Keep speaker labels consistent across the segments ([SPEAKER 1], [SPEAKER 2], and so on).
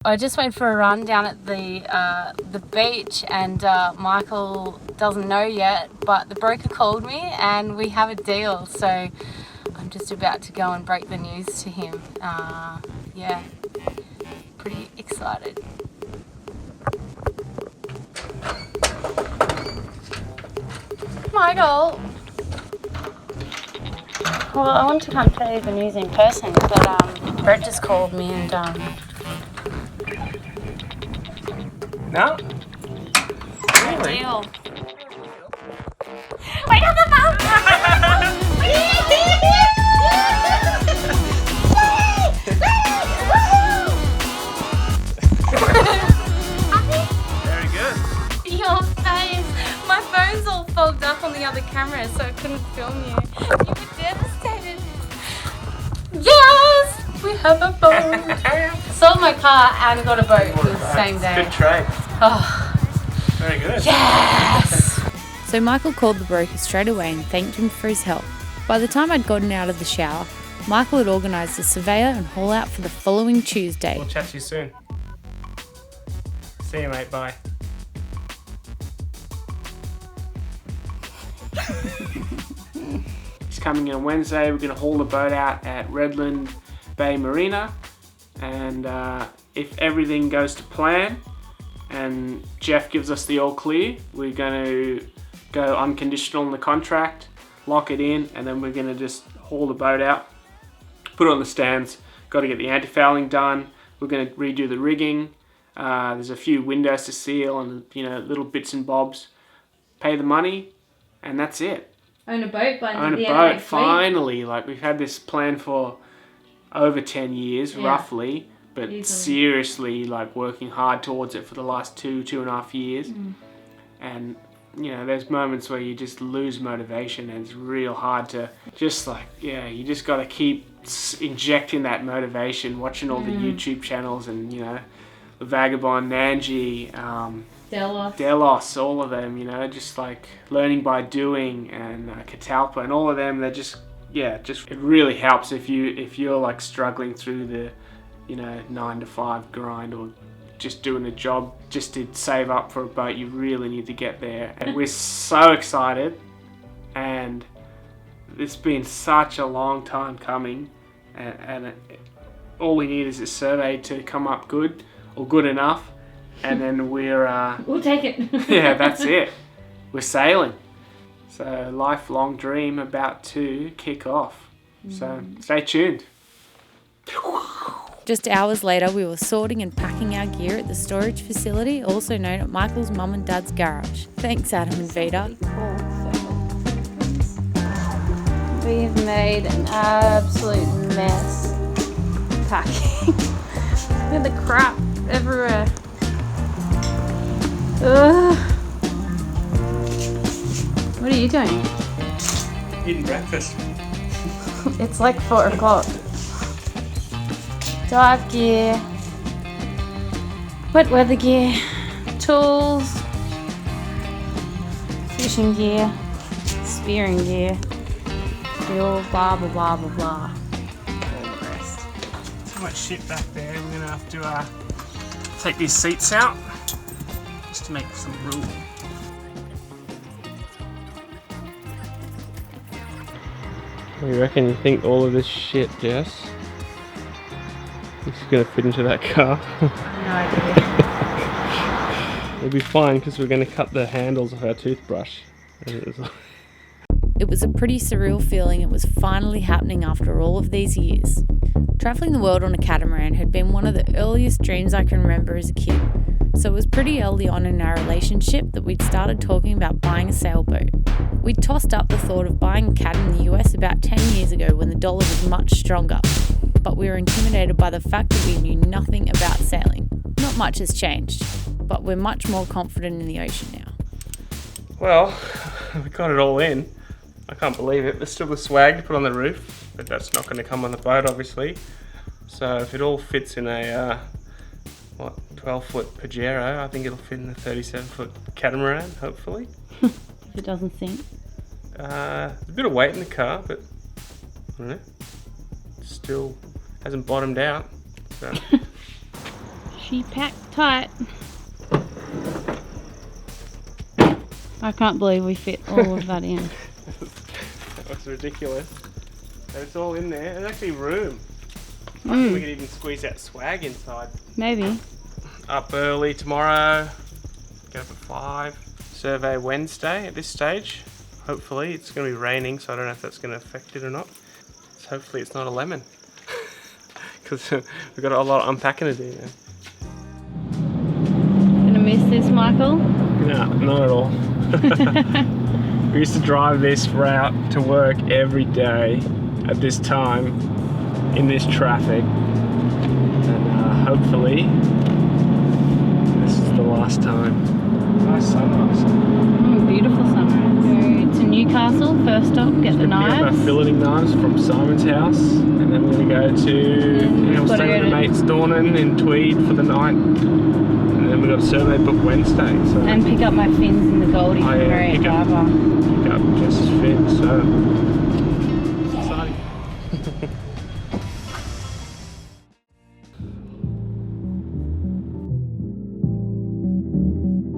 [SPEAKER 1] I just went for a run down at the beach, and Michael doesn't know yet, but the broker called me and we have a deal. So I'm just about to go and break the news to him. Yeah, pretty excited. Michael. Well, I want to come tell you the news in person, but Brett just called me and
[SPEAKER 2] No?
[SPEAKER 1] Really? Deal. Wait on the phone!
[SPEAKER 2] Very good.
[SPEAKER 1] Your face. My phone's all fogged up on the other camera, so I couldn't film you. You were devastated. Yes! We have a boat. Sold my car and got a boat the same day.
[SPEAKER 2] Good trade.
[SPEAKER 1] Oh.
[SPEAKER 2] Very good.
[SPEAKER 1] Yes!
[SPEAKER 3] So Michael called the broker straight away and thanked him for his help. By the time I'd gotten out of the shower, Michael had organised a surveyor and haul out for the following Tuesday.
[SPEAKER 2] We'll chat to you soon. See you, mate. Bye. He's coming in on Wednesday. We're going to haul the boat out at Redland Bay Marina, and if everything goes to plan and Jeff gives us the all clear, we're going to go unconditional in the contract, lock it in, and then we're going to just haul the boat out, put it on the stands. Got to get the anti-fouling done. We're going to redo the rigging. There's a few windows to seal and little bits and bobs. Pay the money, and that's it.
[SPEAKER 3] Own a boat by
[SPEAKER 2] Own a boat, finally. Like, we've had this plan for over 10 years, roughly, but seriously, like, working hard towards it for the last two and a half years. And there's moments where you just lose motivation, and it's real hard to just you just got to keep injecting that motivation, watching all the YouTube channels and, the Vagabond, Nanji, Delos, all of them, just like learning by doing, and Catalpa, and all of them. They're just it really helps if you're like struggling through the 9 to 5 grind, or just doing a job just to save up for a boat. You really need to get there, and we're so excited, and it's been such a long time coming, and all we need is a survey to come up good or good enough, and then
[SPEAKER 3] we'll take it.
[SPEAKER 2] Yeah, that's it. We're sailing. So, lifelong dream about to kick off. So stay tuned.
[SPEAKER 3] Just hours later, we were sorting and packing our gear at the storage facility, also known at Michael's mum and dad's garage. Thanks, Adam and Vita.
[SPEAKER 1] We have made an absolute mess packing. Look at the crap everywhere. Ugh. What are you doing?
[SPEAKER 2] Eating breakfast.
[SPEAKER 1] It's like 4 o'clock. Dive gear, wet weather gear, tools, fishing gear, spearing gear, fuel, blah blah blah blah blah. All the rest.
[SPEAKER 2] So much shit back there. We're gonna have to take these seats out just to make some room. What do you reckon? You think all of this shit, Jess? It's gonna fit into that car?
[SPEAKER 1] No idea.
[SPEAKER 2] It'll be fine because we're gonna cut the handles of our toothbrush.
[SPEAKER 3] It was a pretty surreal feeling. It was finally happening after all of these years. Travelling the world on a catamaran had been one of the earliest dreams I can remember as a kid. So it was pretty early on in our relationship that we'd started talking about buying a sailboat. We'd tossed up the thought of buying a cat in the US about 10 years ago when the dollar was much stronger. But we were intimidated by the fact that we knew nothing about sailing. Not much has changed, but we're much more confident in the ocean now.
[SPEAKER 2] Well, we got it all in. I can't believe it. There's still the swag to put on the roof, but that's not going to come on the boat, obviously. So if it all fits in a 12-foot Pajero, I think it'll fit in a 37-foot catamaran, hopefully.
[SPEAKER 1] If it doesn't sink.
[SPEAKER 2] There's a bit of weight in the car, but I don't know. Still hasn't bottomed out. So.
[SPEAKER 3] She packed tight. I can't believe we fit all of that in.
[SPEAKER 2] That's ridiculous. And it's all in there. There's actually room. I think we could even squeeze that swag inside.
[SPEAKER 3] Maybe.
[SPEAKER 2] Up early tomorrow. Get up at 5. Survey Wednesday at this stage. Hopefully it's going to be raining, so I don't know if that's going to affect it or not. So hopefully it's not a lemon. Because we've got a lot of unpacking to do now.
[SPEAKER 3] Gonna miss this, Michael?
[SPEAKER 2] No, not at all. We used to drive this route to work every day at this time in this traffic, and hopefully this is the last time. Nice sunrise.
[SPEAKER 3] Beautiful sunrise. So to Newcastle, first stop, get the knives.
[SPEAKER 2] Pick up our filleting knives from Simon's house, and then we're going to go to stay with the mates Dornan in Tweed for the night. And then we've got a survey book Wednesday. So.
[SPEAKER 3] And pick up my fins in the Goldie from Marriott Harbour.
[SPEAKER 2] Pick up Jess's fins, so it's exciting.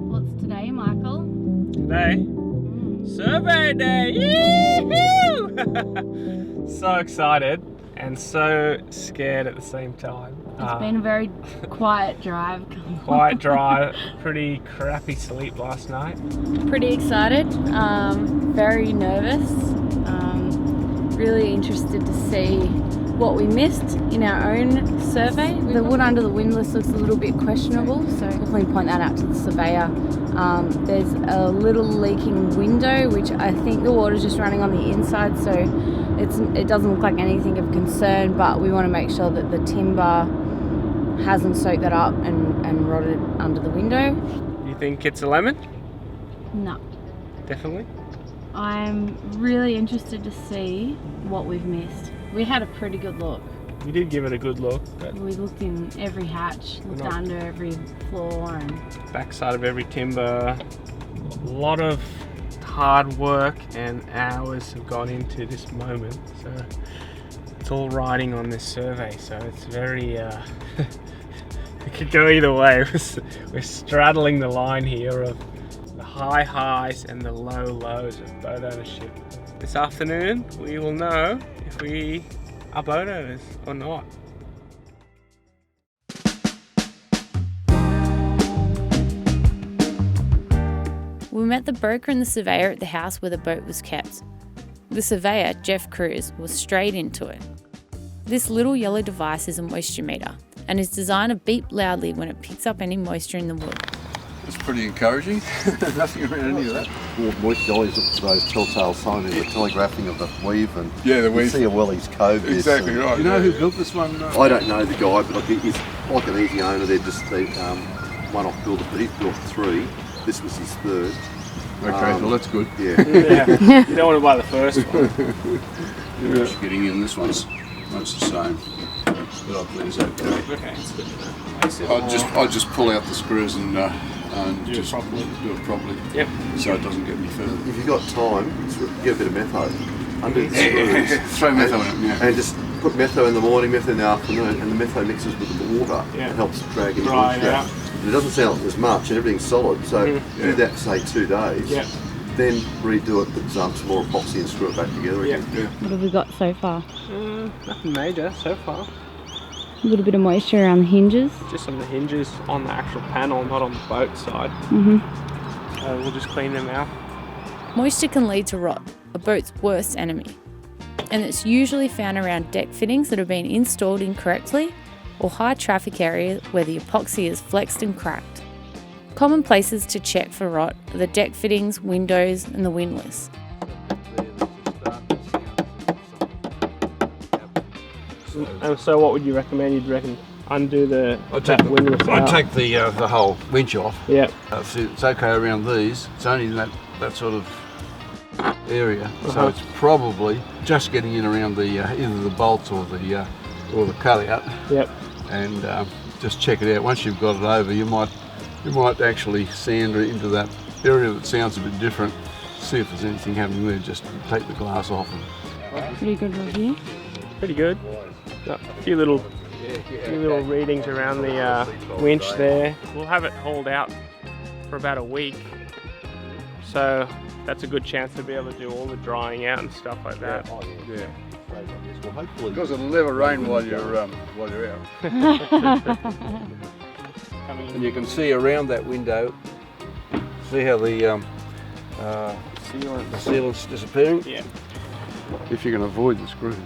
[SPEAKER 3] What's today, Michael?
[SPEAKER 2] Today, survey day! Yee-hoo! So excited and so scared at the same time.
[SPEAKER 3] It's been a very quiet drive.
[SPEAKER 2] Quiet drive, pretty crappy sleep last night.
[SPEAKER 3] Pretty excited, very nervous, really interested to see what we missed in our own survey. The wood under the windlass looks a little bit questionable, so definitely point that out to the surveyor. There's a little leaking window, which I think the water's just running on the inside, so it doesn't look like anything of concern, but we want to make sure that the timber hasn't soaked that up and rotted under the window.
[SPEAKER 2] You think it's a lemon?
[SPEAKER 3] No.
[SPEAKER 2] Definitely?
[SPEAKER 3] I'm really interested to see what we've missed. We had a pretty good look.
[SPEAKER 2] We did give it a good look, but
[SPEAKER 3] We looked in every hatch, looked under every floor, and
[SPEAKER 2] backside of every timber. A lot of hard work and hours have gone into this moment, so it's all riding on this survey, so it's very it could go either way. We're straddling the line here of the high highs and the low lows of boat ownership. This afternoon we will know if we are boat owners or not.
[SPEAKER 3] we met the broker and the surveyor at the house where the boat was kept. The surveyor, Jeff Cruz, was straight into it. This little yellow device is a moisture meter and is designed to beep loudly when it picks up any moisture in the wood.
[SPEAKER 4] It's pretty encouraging. Nothing around any of that.
[SPEAKER 5] Moisture always look for those telltale signs in the telegraphing of the weave, and
[SPEAKER 4] Yeah, the
[SPEAKER 5] you
[SPEAKER 4] weave.
[SPEAKER 5] see a Welly's Cove.
[SPEAKER 4] Exactly right.
[SPEAKER 5] You know
[SPEAKER 4] yeah,
[SPEAKER 5] who
[SPEAKER 4] yeah.
[SPEAKER 5] built this one? I don't know the guy, but I think he's like an easy owner. They're just one-off builder, but he's built 3. This was his 3rd.
[SPEAKER 4] Okay, well that's good.
[SPEAKER 5] Yeah.
[SPEAKER 2] Yeah. You don't want to buy the first one.
[SPEAKER 4] Just getting in, this one's much the same. But I believe it's okay.
[SPEAKER 2] Okay, it's good to know.
[SPEAKER 4] I'll just pull out the screws and
[SPEAKER 2] Do it
[SPEAKER 4] just
[SPEAKER 2] properly.
[SPEAKER 4] do it properly.
[SPEAKER 2] Yep.
[SPEAKER 4] So it doesn't get any further.
[SPEAKER 5] If you've got time, get a bit of metho under the screws.
[SPEAKER 4] Throw metho in it, yeah.
[SPEAKER 5] And just put metho in the morning, metho in the afternoon, and the metho mixes with the water.
[SPEAKER 2] Yeah.
[SPEAKER 5] It helps drag it
[SPEAKER 2] Dry
[SPEAKER 5] into
[SPEAKER 2] it
[SPEAKER 5] the
[SPEAKER 2] out.
[SPEAKER 5] And it doesn't sound as much, and everything's solid. So do that, say 2 days.
[SPEAKER 2] Yep.
[SPEAKER 5] Then redo it, put some more epoxy and screw it back together
[SPEAKER 2] Yep.
[SPEAKER 5] again.
[SPEAKER 3] What have we got so far?
[SPEAKER 2] Nothing major so far.
[SPEAKER 3] A little bit of moisture around the hinges.
[SPEAKER 2] Just on the hinges on the actual panel, not on the boat side. So we'll just clean them out.
[SPEAKER 3] Moisture can lead to rot, a boat's worst enemy. And it's usually found around deck fittings that have been installed incorrectly or high traffic areas where the epoxy is flexed and cracked. Common places to check for rot are the deck fittings, windows and the windlass.
[SPEAKER 2] And so what would you recommend? You'd reckon undo
[SPEAKER 4] I'd
[SPEAKER 2] windlass out?
[SPEAKER 4] take the whole winch off.
[SPEAKER 2] Yep.
[SPEAKER 4] It's okay around these. It's only in that sort of area. So
[SPEAKER 2] Uh-huh.
[SPEAKER 4] it's probably just getting in around the either the bolts or the cutout.
[SPEAKER 2] Yep.
[SPEAKER 4] And just check it out. Once you've got it over, you might actually sand it into that area that sounds a bit different. See if there's anything happening there. Just take the glass off.
[SPEAKER 3] Pretty good review.
[SPEAKER 2] Pretty good. Got a few little A few little readings around the winch there. We'll have it hauled out for about a week, so that's a good chance to be able to do all the drying out and stuff like that.
[SPEAKER 4] Yeah. Well, hopefully, because it'll never rain while you're out. And you can see around that window. See how the sealant's disappearing?
[SPEAKER 2] Yeah.
[SPEAKER 4] If you can avoid the screws,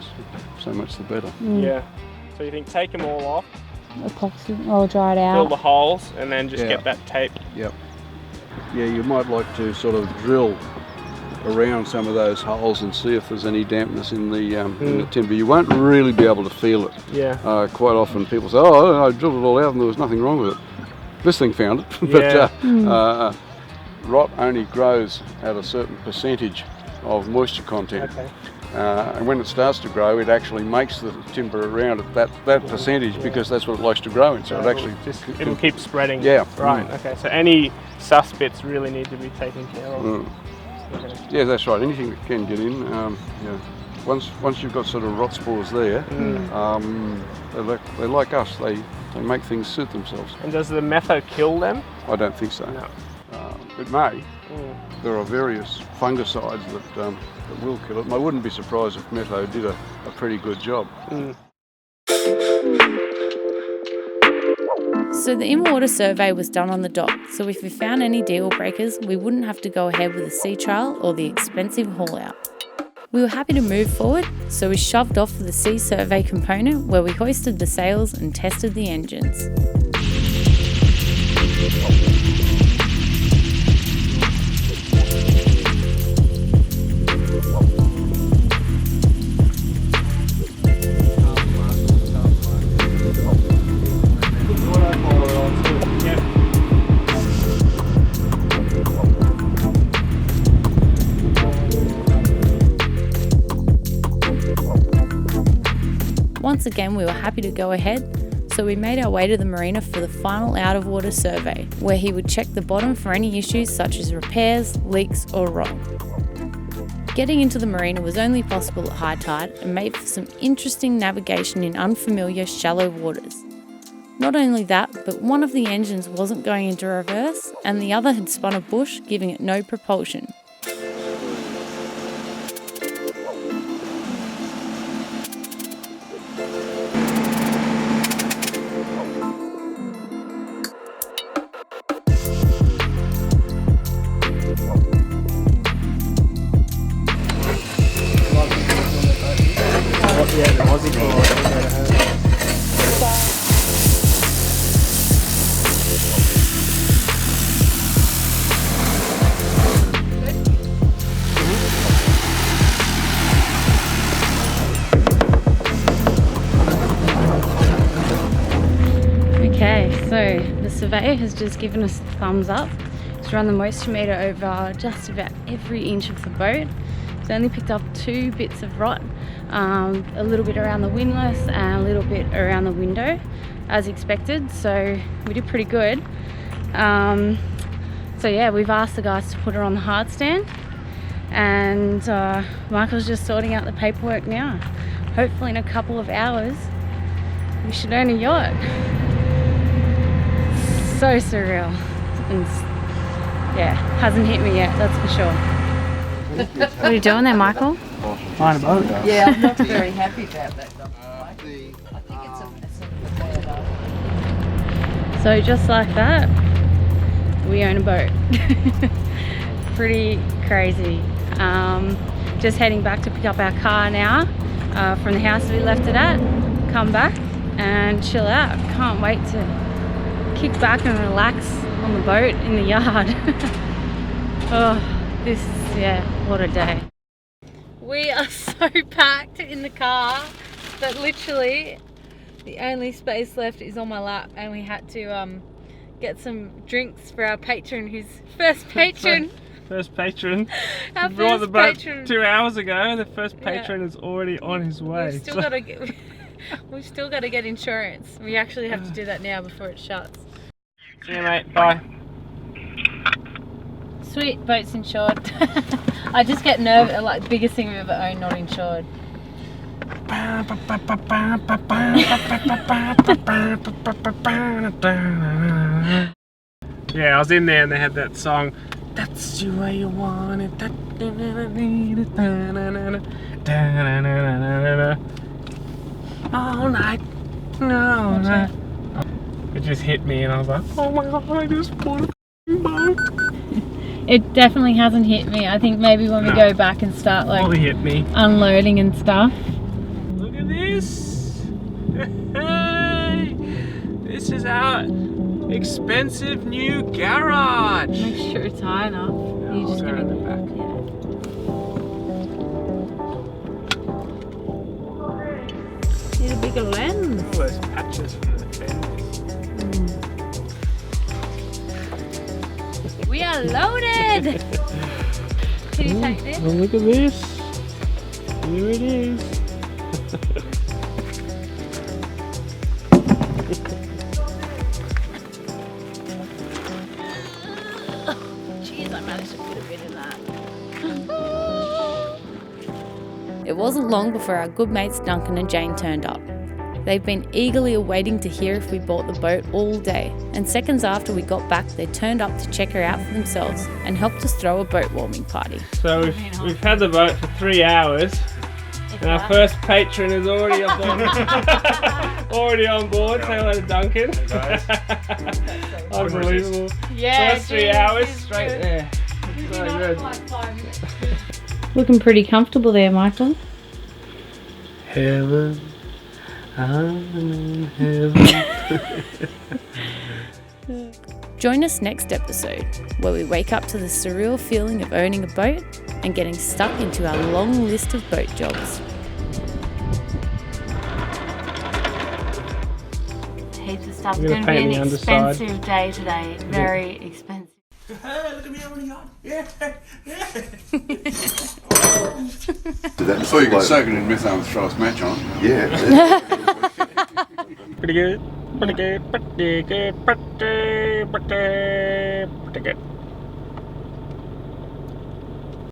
[SPEAKER 4] so much the better.
[SPEAKER 2] Yeah. So you think take them all off,
[SPEAKER 3] Epoxy, or dry it
[SPEAKER 2] fill
[SPEAKER 3] out.
[SPEAKER 2] the holes, and then just
[SPEAKER 4] Yeah.
[SPEAKER 2] get that tape.
[SPEAKER 4] Yep. Yeah, you might like to sort of drill around some of those holes and see if there's any dampness in the timber. You won't really be able to feel it.
[SPEAKER 2] Yeah.
[SPEAKER 4] Quite often people say, oh, I drilled it all out and there was nothing wrong with it. This thing found it. But rot only grows at a certain percentage of moisture content.
[SPEAKER 2] Okay.
[SPEAKER 4] And when it starts to grow, it actually makes the timber around at that percentage because that's what it likes to grow in. So it actually
[SPEAKER 2] it'll keep spreading.
[SPEAKER 4] Yeah.
[SPEAKER 2] Right. Okay. So any sus bits really need to be taken care of. Okay.
[SPEAKER 4] Yeah, that's right. Anything that can get in. Once you've got sort of rot spores there, they're like us. They make things suit themselves.
[SPEAKER 2] And does the metho kill them?
[SPEAKER 4] I don't think so.
[SPEAKER 2] No.
[SPEAKER 4] It may. There are various fungicides that will kill it, and I wouldn't be surprised if metho did a pretty good job.
[SPEAKER 3] So the in-water survey was done on the dot, so if we found any deal breakers, we wouldn't have to go ahead with a sea trial or the expensive haul out. We were happy to move forward, so we shoved off for the sea survey component where we hoisted the sails and tested the engines. Once again, we were happy to go ahead, so we made our way to the marina for the final out-of-water survey, where he would check the bottom for any issues such as repairs, leaks or rot. Getting into the marina was only possible at high tide and made for some interesting navigation in unfamiliar shallow waters. Not only that, but one of the engines wasn't going into reverse and the other had spun a bush, giving it no propulsion. Okay, so the surveyor has just given us a thumbs up. He's run the moisture meter over just about every inch of the boat. He's only picked up 2 bits of rot, a little bit around the windlass and a little bit around the window, as expected, so we did pretty good. So yeah, we've asked the guys to put her on the hard stand, and Michael's just sorting out the paperwork now. Hopefully in a couple of hours we should own a yacht. So surreal, and yeah, hasn't hit me yet, that's for sure. What are you doing there, Michael?
[SPEAKER 2] Fine boat.
[SPEAKER 6] Yeah, I'm not very happy about that. I think it's a
[SPEAKER 3] So just like that, we own a boat. Pretty crazy. Just heading back to pick up our car now from the house that we left it at, come back and chill out. Can't wait to kick back and relax on the boat in the yard. Oh, this is, yeah, what a day. We are so packed in the car that literally the only space left is on my lap, and we had to get some drinks for our patron, who's first patron.
[SPEAKER 2] First patron.
[SPEAKER 3] Our
[SPEAKER 2] We brought the
[SPEAKER 3] first
[SPEAKER 2] boat
[SPEAKER 3] patron.
[SPEAKER 2] 2 hours ago. The first patron is already on his way.
[SPEAKER 3] We've still got to get insurance. We actually have to do that now before it shuts.
[SPEAKER 2] See you, mate. Bye.
[SPEAKER 3] Sweet, boat's insured. I just get nervous, like biggest thing we've ever owned not insured.
[SPEAKER 2] Yeah, I was in there and they had that song. That's the way you want it. All night, all night. It just hit me and I was like, oh my god, I just bought a boat.
[SPEAKER 3] It definitely hasn't hit me. I think maybe when we go back and start like
[SPEAKER 2] Probably hit me.
[SPEAKER 3] unloading and stuff.
[SPEAKER 2] Look at this. Hey, this is our expensive new garage.
[SPEAKER 3] Make sure it's high enough. You just
[SPEAKER 2] go
[SPEAKER 3] give
[SPEAKER 2] in
[SPEAKER 3] me
[SPEAKER 2] the back.
[SPEAKER 3] Need a bigger lens.
[SPEAKER 2] All those patches from the fence.
[SPEAKER 3] We are loaded. Can you take this?
[SPEAKER 2] Oh, look at this. Here it is.
[SPEAKER 3] Jeez, I managed to put a bit in that. It wasn't long before our good mates Duncan and Jane turned up. They'd been eagerly awaiting to hear if we bought the boat all day, and seconds after we got back, they turned up to check her out for themselves and helped us throw a boat warming party.
[SPEAKER 2] So we've had the boat for 3 hours, and our first patron is already on board. Already on board. Say hello to Duncan. Unbelievable.
[SPEAKER 3] Yeah,
[SPEAKER 2] First 3 hours straight there. So good.
[SPEAKER 3] Looking pretty comfortable there, Michael.
[SPEAKER 2] Heaven, I'm in heaven.
[SPEAKER 3] Join us next episode, where we wake up to the surreal feeling of owning a boat and getting stuck into our long list of boat jobs. Heaps of stuff. It's going to be an expensive day today. Very expensive.
[SPEAKER 2] Hey, look at me on the yacht. Yeah, yeah.
[SPEAKER 4] So you can soak it in methane and throw a match on.
[SPEAKER 5] Yeah.
[SPEAKER 2] Pretty good. Pretty good. Pretty good. Pretty good.